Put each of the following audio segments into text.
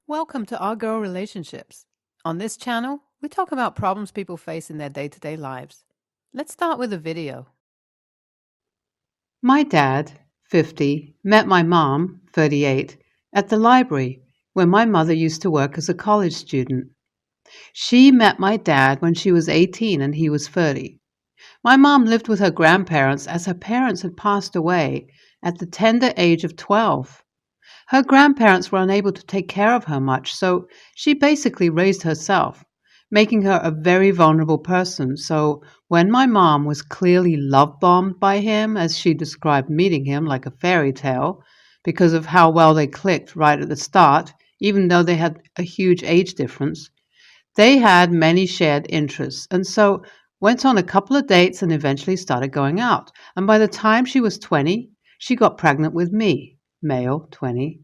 Welcome to Our Girl Relationships. On this channel, we talk about problems people face in their day-to-day lives. Let's start with a video. My dad, 50, met my mom, 38, at the library where my mother used to work as a college student. She met my dad when she was 18 and he was 30. My mom lived with her grandparents as her parents had passed away at the tender age of 12. Her grandparents were unable to take care of her much, so she basically raised herself, making her a very vulnerable person. So when my mom was clearly love-bombed by him, as she described meeting him like a fairy tale, because of how well they clicked right at the start, even though they had a huge age difference, they had many shared interests, and so went on a couple of dates and eventually started going out. And by the time she was 20, she got pregnant with me, male, 20,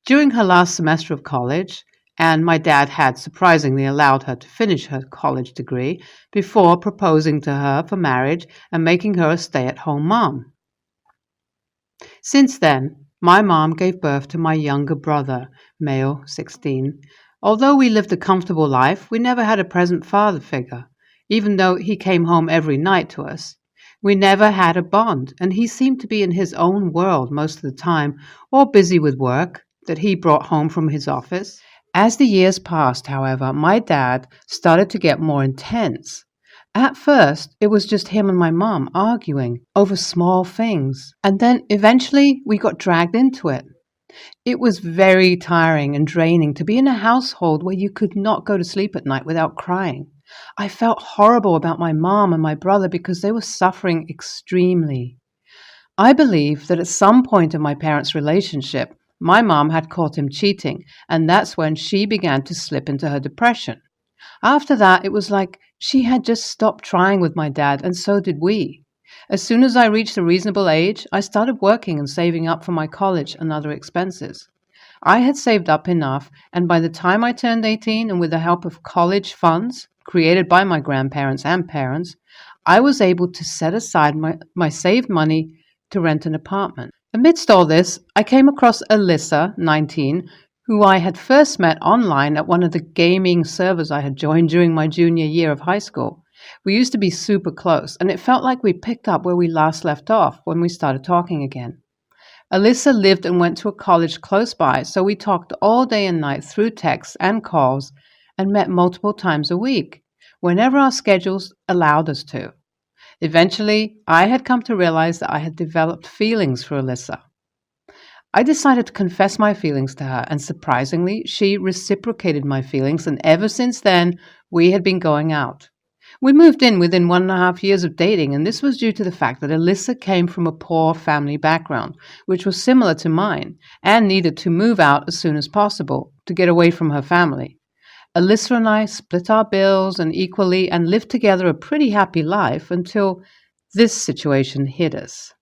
during her last semester of college, and my dad had surprisingly allowed her to finish her college degree before proposing to her for marriage and making her a stay-at-home mom. Since then, my mom gave birth to my younger brother, male, 16. Although we lived a comfortable life, we never had a present father figure, even though he came home every night to us. We never had a bond, and he seemed to be in his own world most of the time, or busy with work that he brought home from his office. As the years passed, however, my dad started to get more intense. At first, it was just him and my mom arguing over small things, and then eventually we got dragged into it. It was very tiring and draining to be in a household where you could not go to sleep at night without crying. I felt horrible about my mom and my brother because they were suffering extremely. I believe that at some point in my parents' relationship, my mom had caught him cheating, and that's when she began to slip into her depression. After that, it was like she had just stopped trying with my dad, and so did we. As soon as I reached a reasonable age, I started working and saving up for my college and other expenses. I had saved up enough, and by the time I turned 18, and with the help of college funds created by my grandparents and parents, I was able to set aside my saved money to rent an apartment. Amidst all this, I came across Alyssa, 19, who I had first met online at one of the gaming servers I had joined during my junior year of high school. We used to be super close, and it felt like we picked up where we last left off when we started talking again. Alyssa lived and went to a college close by, so we talked all day and night through texts and calls and met multiple times a week, whenever our schedules allowed us to. Eventually, I had come to realize that I had developed feelings for Alyssa. I decided to confess my feelings to her, and surprisingly, she reciprocated my feelings, and ever since then, we had been going out. We moved in within 1.5 years of dating, and this was due to the fact that Alyssa came from a poor family background, which was similar to mine, and needed to move out as soon as possible to get away from her family. Alyssa and I split our bills and lived together a pretty happy life until this situation hit us.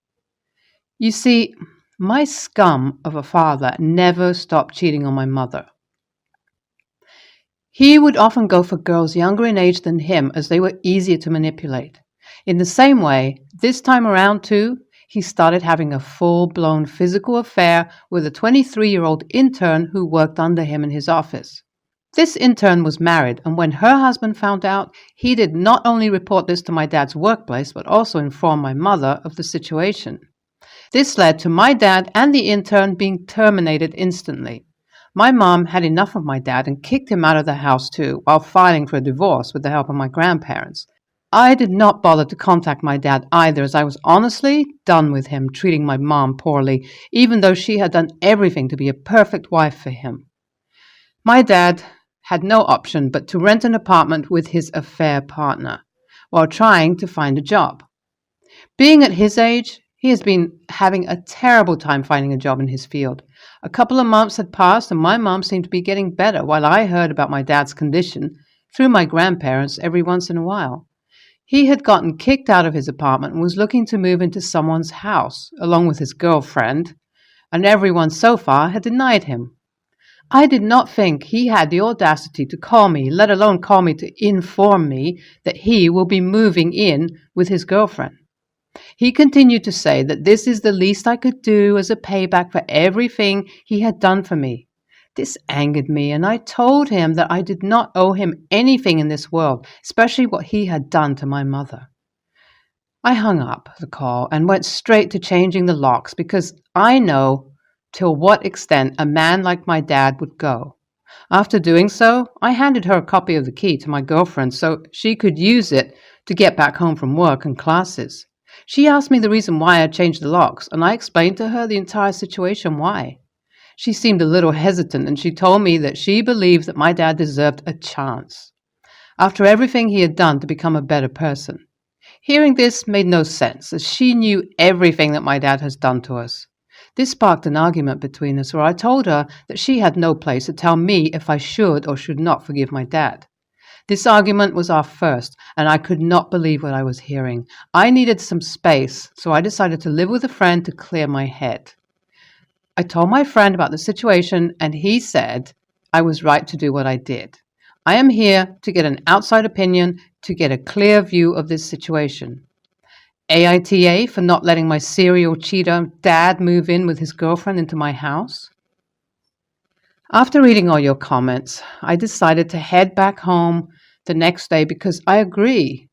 You see, my scum of a father never stopped cheating on my mother. He would often go for girls younger in age than him as they were easier to manipulate. In the same way, this time around too, he started having a full-blown physical affair with a 23-year-old intern who worked under him in his office. This intern was married, and when her husband found out, he did not only report this to my dad's workplace, but also inform my mother of the situation. This led to my dad and the intern being terminated instantly. My mom had enough of my dad and kicked him out of the house too, while filing for a divorce with the help of my grandparents. I did not bother to contact my dad either, as I was honestly done with him treating my mom poorly, even though she had done everything to be a perfect wife for him. My dad had no option but to rent an apartment with his affair partner, while trying to find a job. Being at his age, he has been having a terrible time finding a job in his field. A couple of months had passed, and my mom seemed to be getting better, while I heard about my dad's condition through my grandparents every once in a while. He had gotten kicked out of his apartment and was looking to move into someone's house, along with his girlfriend, and everyone so far had denied him. I did not think he had the audacity to call me, let alone call me to inform me that he will be moving in with his girlfriend. He continued to say that this is the least I could do as a payback for everything he had done for me. This angered me, and I told him that I did not owe him anything in this world, especially what he had done to my mother. I hung up the call and went straight to changing the locks because I know till what extent a man like my dad would go. After doing so, I handed her a copy of the key to my girlfriend so she could use it to get back home from work and classes. She asked me the reason why I changed the locks, and I explained to her the entire situation why. She seemed a little hesitant, and she told me that she believed that my dad deserved a chance after everything he had done to become a better person. Hearing this made no sense, as she knew everything that my dad has done to us. This sparked an argument between us where I told her that she had no place to tell me if I should or should not forgive my dad. This argument was our first, and I could not believe what I was hearing. I needed some space, so I decided to live with a friend to clear my head. I told my friend about the situation, and he said I was right to do what I did. I am here to get an outside opinion, to get a clear view of this situation. AITA for not letting my serial cheater dad move in with his girlfriend into my house. After reading all your comments, I decided to head back home the next day because I agree.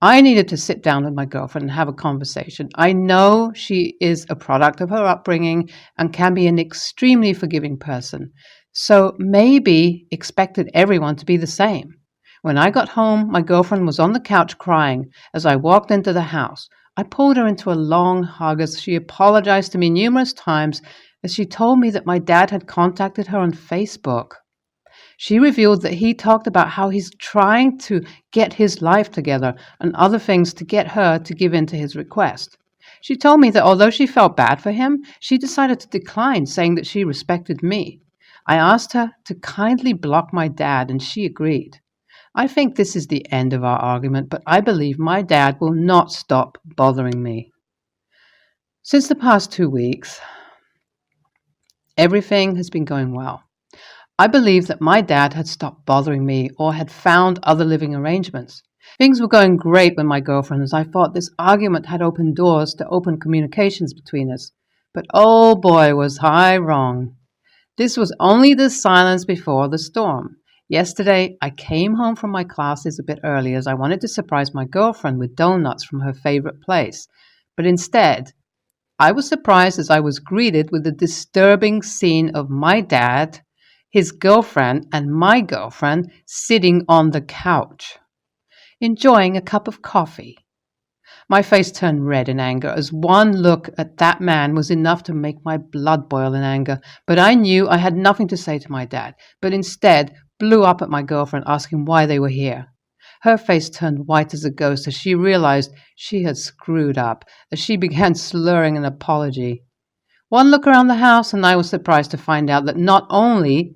I needed to sit down with my girlfriend and have a conversation. I know she is a product of her upbringing and can be an extremely forgiving person, so maybe expected everyone to be the same. When I got home, my girlfriend was on the couch crying as I walked into the house. I pulled her into a long hug as she apologized to me numerous times as she told me that my dad had contacted her on Facebook. She revealed that he talked about how he's trying to get his life together and other things to get her to give in to his request. She told me that although she felt bad for him, she decided to decline, saying that she respected me. I asked her to kindly block my dad, and she agreed. I think this is the end of our argument, but I believe my dad will not stop bothering me. Since the past 2 weeks, everything has been going well. I believe that my dad had stopped bothering me or had found other living arrangements. Things were going great with my girlfriend as I thought this argument had opened doors to open communications between us. But oh boy, was I wrong. This was only the silence before the storm. Yesterday, I came home from my classes a bit early as I wanted to surprise my girlfriend with donuts from her favorite place. But instead, I was surprised as I was greeted with the disturbing scene of my dad, his girlfriend, and my girlfriend sitting on the couch, enjoying a cup of coffee. My face turned red in anger as one look at that man was enough to make my blood boil in anger. But I knew I had nothing to say to my dad, but instead blew up at my girlfriend asking why they were here. Her face turned white as a ghost as she realized she had screwed up, as she began slurring an apology. One look around the house and I was surprised to find out that not only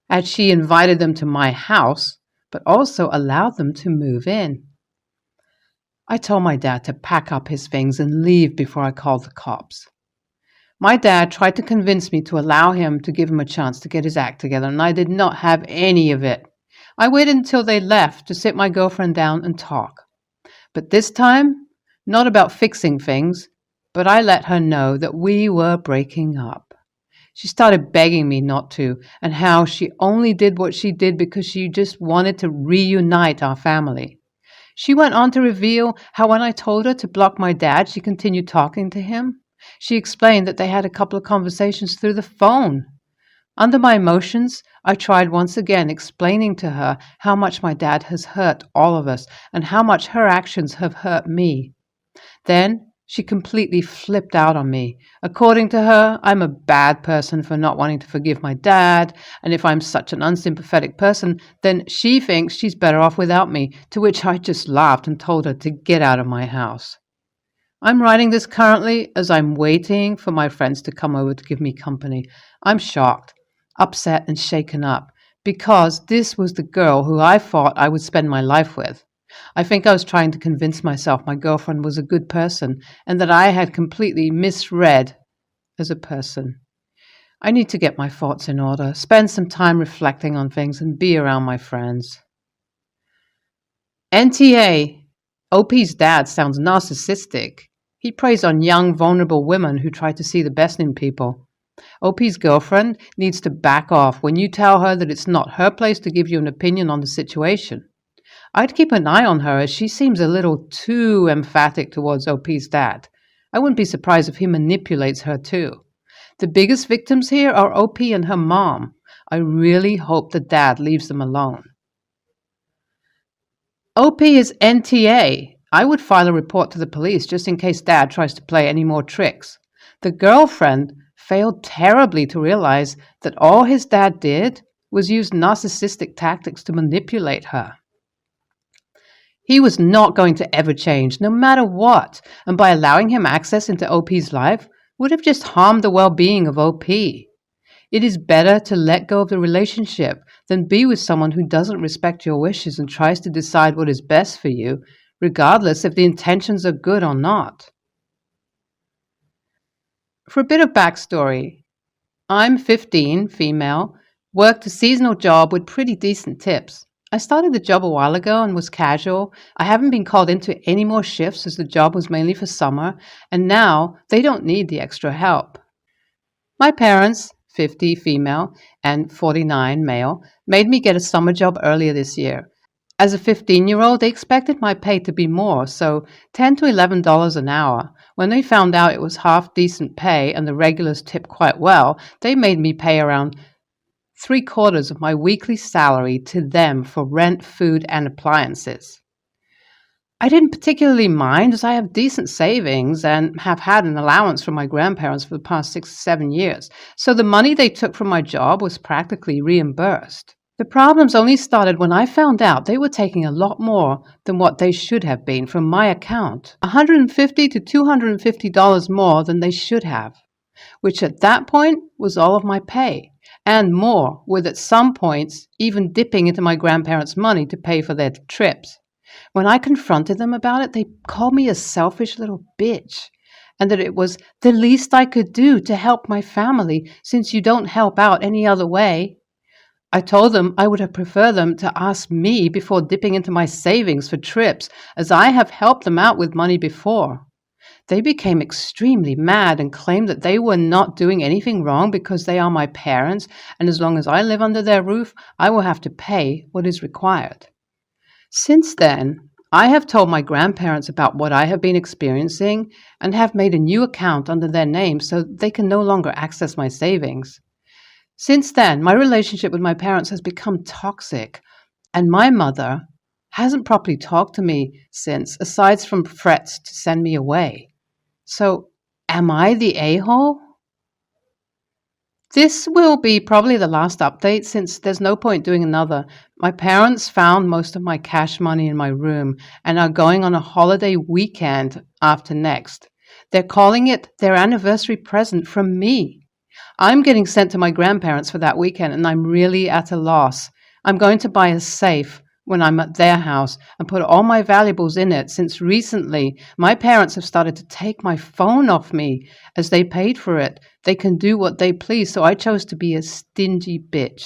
had she invited them to my house, but also allowed them to move in. I told my dad to pack up his things and leave before I called the cops. My dad tried to convince me to allow him to give him a chance to get his act together, and I did not have any of it. I waited until they left to sit my girlfriend down and talk. But this time, not about fixing things, but I let her know that we were breaking up. She started begging me not to, and how she only did what she did because she just wanted to reunite our family. She went on to reveal how when I told her to block my dad, she continued talking to him. She explained that they had a couple of conversations through the phone. Under my emotions, I tried once again explaining to her how much my dad has hurt all of us and how much her actions have hurt me. Then she completely flipped out on me. According to her, I'm a bad person for not wanting to forgive my dad, and if I'm such an unsympathetic person, then she thinks she's better off without me, to which I just laughed and told her to get out of my house. I'm writing this currently as I'm waiting for my friends to come over to give me company. I'm shocked, upset, and shaken up, because this was the girl who I thought I would spend my life with. I think I was trying to convince myself my girlfriend was a good person and that I had completely misread as a person. I need to get my thoughts in order, spend some time reflecting on things, and be around my friends. NTA, OP's dad sounds narcissistic. He preys on young, vulnerable women who try to see the best in people. OP's girlfriend needs to back off when you tell her that it's not her place to give you an opinion on the situation. I'd keep an eye on her as she seems a little too emphatic towards OP's dad. I wouldn't be surprised if he manipulates her too. The biggest victims here are OP and her mom. I really hope the dad leaves them alone. OP is NTA. I would file a report to the police just in case dad tries to play any more tricks. The girlfriend failed terribly to realize that all his dad did was use narcissistic tactics to manipulate her. He was not going to ever change, no matter what, and by allowing him access into OP's life would have just harmed the well-being of OP. It is better to let go of the relationship than be with someone who doesn't respect your wishes and tries to decide what is best for you, regardless if the intentions are good or not. For a bit of backstory, I'm 15, female, worked a seasonal job with pretty decent tips. I started the job a while ago and was casual. I haven't been called into any more shifts as the job was mainly for summer, and now they don't need the extra help. My parents, 50 female and 49 male, made me get a summer job earlier this year. As a 15-year-old, they expected my pay to be more, so $10 to $11 an hour. When they found out it was half decent pay and the regulars tipped quite well, they made me pay around 3/4 of my weekly salary to them for rent, food, and appliances. I didn't particularly mind as I have decent savings and have had an allowance from my grandparents for the past 6 or 7 years, so the money they took from my job was practically reimbursed. The problems only started when I found out they were taking a lot more than what they should have been from my account, $150 to $250 more than they should have, which at that point was all of my pay, and more, with at some points even dipping into my grandparents' money to pay for their trips. When I confronted them about it, they called me a selfish little bitch, and that it was the least I could do to help my family since you don't help out any other way. I told them I would have preferred them to ask me before dipping into my savings for trips, as I have helped them out with money before. They became extremely mad and claimed that they were not doing anything wrong because they are my parents, and as long as I live under their roof, I will have to pay what is required. Since then, I have told my grandparents about what I have been experiencing and have made a new account under their name so they can no longer access my savings. Since then, my relationship with my parents has become toxic, and my mother hasn't properly talked to me since, aside from threats to send me away. So, am I the a-hole? This will be probably the last update since there's no point doing another. My parents found most of my cash money in my room and are going on a holiday weekend after next. They're calling it their anniversary present from me. I'm getting sent to my grandparents for that weekend and I'm really at a loss. I'm going to buy a safe when I'm at their house and put all my valuables in it, since recently my parents have started to take my phone off me as they paid for it. They can do what they please, so I chose to be a stingy bitch.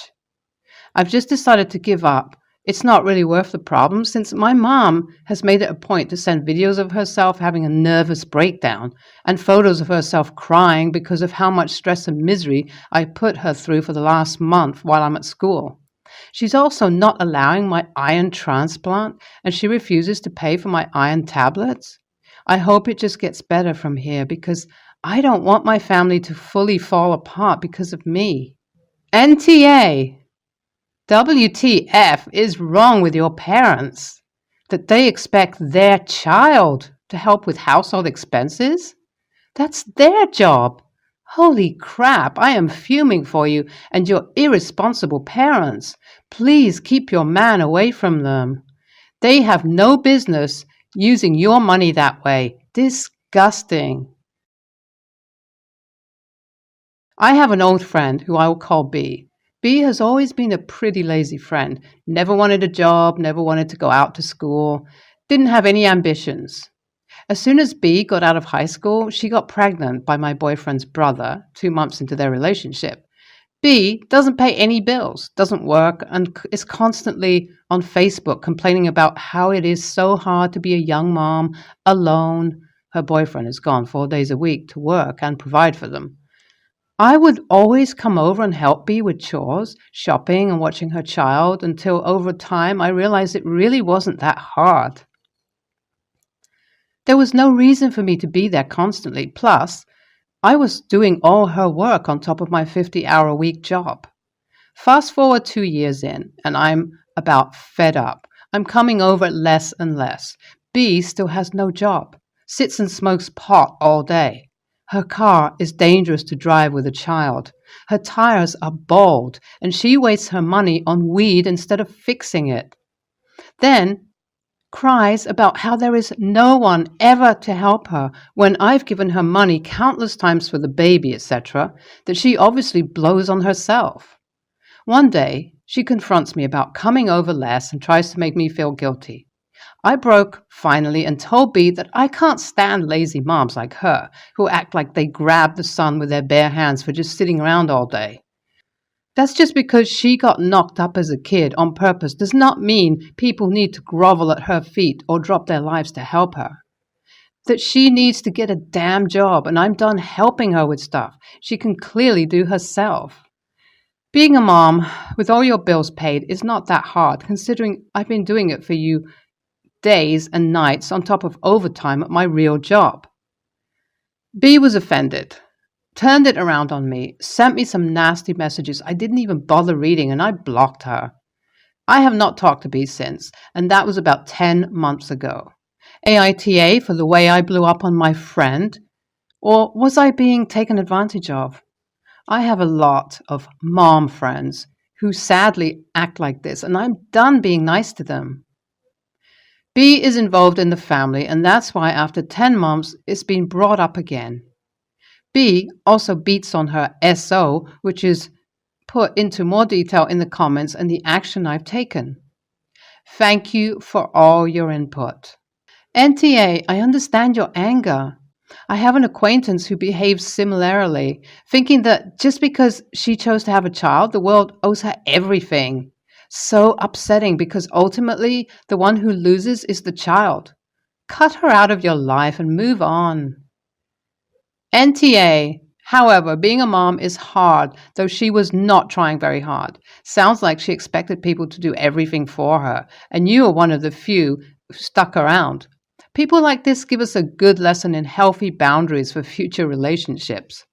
I've just decided to give up. It's not really worth the problem since my mom has made it a point to send videos of herself having a nervous breakdown and photos of herself crying because of how much stress and misery I put her through for the last month while I'm at school. She's also not allowing my iron transplant, and she refuses to pay for my iron tablets. I hope it just gets better from here because I don't want my family to fully fall apart because of me. NTA! WTF is wrong with your parents? That they expect their child to help with household expenses? That's their job. Holy crap, I am fuming for you and your irresponsible parents. Please keep your man away from them. They have no business using your money that way. Disgusting. I have an old friend who I will call B. B has always been a pretty lazy friend. Never wanted a job, never wanted to go out to school, didn't have any ambitions. As soon as B got out of high school, she got pregnant by my boyfriend's brother 2 months into their relationship. B doesn't pay any bills, doesn't work, and is constantly on Facebook complaining about how it is so hard to be a young mom alone. Her boyfriend is gone 4 days a week to work and provide for them. I would always come over and help B with chores, shopping, and watching her child until over time I realized it really wasn't that hard. There was no reason for me to be there constantly. Plus, I was doing all her work on top of my 50-hour-a-week job. Fast forward 2 years in, and I'm about fed up. I'm coming over less and less. B still has no job, sits and smokes pot all day. Her car is dangerous to drive with a child. Her tires are bald, and she wastes her money on weed instead of fixing it. Then cries about how there is no one ever to help her when I've given her money countless times for the baby, etc., that she obviously blows on herself. One day, she confronts me about coming over less and tries to make me feel guilty. I broke finally and told B that I can't stand lazy moms like her who act like they grab the sun with their bare hands for just sitting around all day. That's just because she got knocked up as a kid on purpose does not mean people need to grovel at her feet or drop their lives to help her. That she needs to get a damn job, and I'm done helping her with stuff she can clearly do herself. Being a mom with all your bills paid is not that hard, considering I've been doing it for you days and nights on top of overtime at my real job. B was offended, turned it around on me, sent me some nasty messages I didn't even bother reading, and I blocked her. I have not talked to B since, and that was about 10 months ago. AITA for the way I blew up on my friend? Or was I being taken advantage of? I have a lot of mom friends who sadly act like this, and I'm done being nice to them. B is involved in the family, and that's why after 10 months it's been brought up again. B also beats on her SO, which is put into more detail in the comments and the action I've taken. Thank you for all your input. NTA, I understand your anger. I have an acquaintance who behaves similarly, thinking that just because she chose to have a child, the world owes her everything. So upsetting because ultimately the one who loses is the child. Cut her out of your life and move on. NTA, however, being a mom is hard, though she was not trying very hard. Sounds like she expected people to do everything for her, and you are one of the few who stuck around. People like this give us a good lesson in healthy boundaries for future relationships.